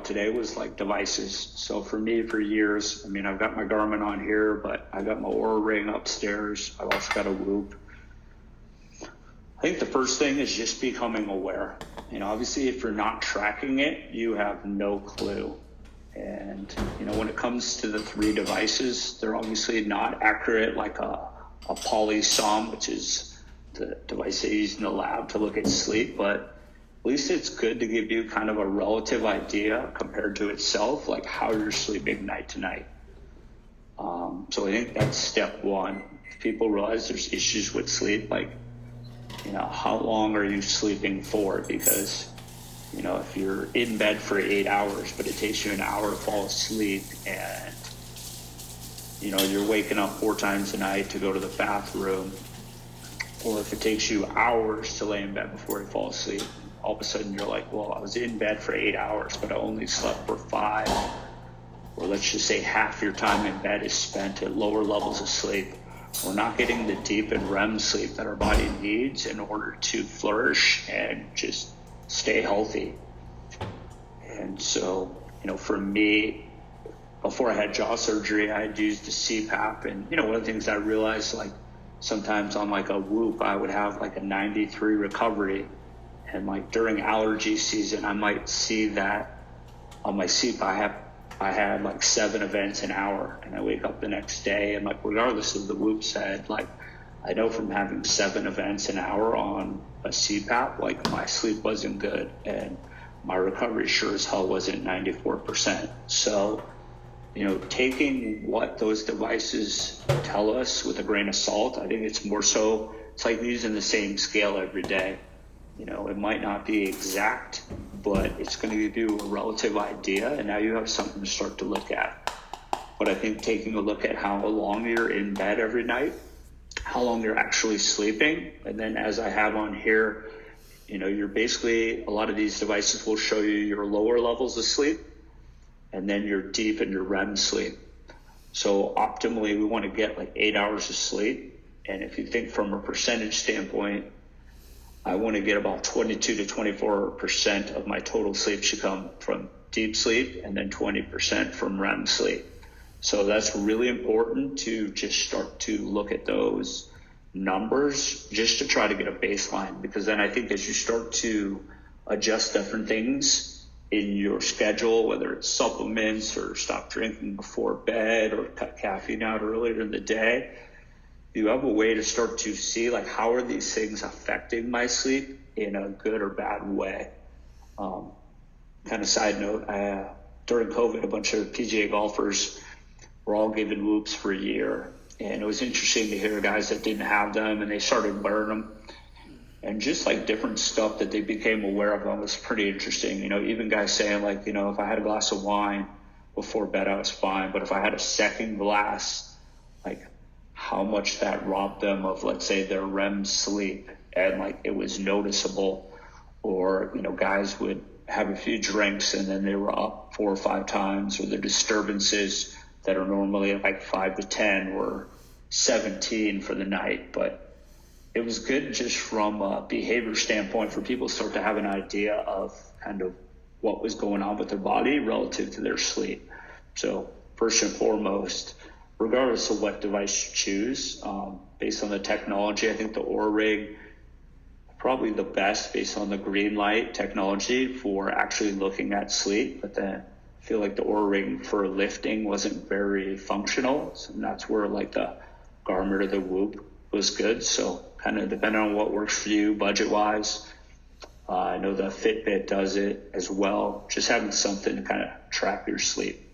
today was like devices. So for me, for years, I mean, I've got my Garmin on here, but I got my Oura Ring upstairs. I've also got a Whoop. I think the first thing is just becoming aware. You know, obviously, if you're not tracking it, you have no clue. And, you know, when it comes to the 3 devices, they're obviously not accurate like a Polysom, which is the device they use in the lab to look at sleep. But at least it's good to give you kind of a relative idea compared to itself, like how you're sleeping night to night. So I think that's step one. If people realize there's issues with sleep, like, you know, how long are you sleeping for? Because, you know, if you're in bed for 8 hours, but it takes you an hour to fall asleep, and, you know, you're waking up 4 times a night to go to the bathroom, or if it takes you hours to lay in bed before you fall asleep, all of a sudden you're like, well, I was in bed for 8 hours, but I only slept for 5. Or let's just say half your time in bed is spent at lower levels of sleep. We're not getting the deep and REM sleep that our body needs in order to flourish and just stay healthy. And so, you know, for me, before I had jaw surgery, I had used the CPAP. And, you know, one of the things I realized, like, sometimes on like a Whoop, I would have like a 93 recovery. And like during allergy season, I might see that on my CPAP, I had like 7 events an hour, and I wake up the next day and like, regardless of the Whoop said, like, I know from having 7 events an hour on a CPAP, like my sleep wasn't good and my recovery sure as hell wasn't 94%. So, you know, taking what those devices tell us with a grain of salt, I think it's more so, it's like using the same scale every day. You know, it might not be exact, but it's going to give you a relative idea, and now you have something to start to look at. But I think taking a look at how long you're in bed every night, how long you're actually sleeping, and then as I have on here, you know, you're basically, a lot of these devices will show you your lower levels of sleep, and then your deep and your REM sleep. So optimally, we want to get like 8 hours of sleep. And if you think from a percentage standpoint, I want to get about 22 to 24% of my total sleep should come from deep sleep, and then 20% from REM sleep. So that's really important to just start to look at those numbers just to try to get a baseline, because then I think as you start to adjust different things in your schedule, whether it's supplements or stop drinking before bed or cut caffeine out earlier in the day, you have a way to start to see, like, how are these things affecting my sleep in a good or bad way. Kind of side note, during COVID, a bunch of PGA golfers were all given Whoops for a year. And it was interesting to hear guys that didn't have them and they started wearing them. And just like different stuff that they became aware of them was pretty interesting. You know, even guys saying like, you know, if I had a glass of wine before bed, I was fine. But if I had a second glass, like, how much that robbed them of, let's say, their REM sleep, and like it was noticeable. Or, you know, guys would have a few drinks and then they were up 4 or 5 times, or the disturbances that are normally like 5 to 10 were 17 for the night. But it was good just from a behavior standpoint for people to start to have an idea of kind of what was going on with their body relative to their sleep. So first and foremost, regardless of what device you choose, based on the technology, I think the Oura Ring probably the best based on the green light technology for actually looking at sleep. But then I feel like the Oura Ring for lifting wasn't very functional. So that's where like the Garmin or the Whoop was good. So kind of depending on what works for you budget wise. I know the Fitbit does it as well. Just having something to kind of track your sleep.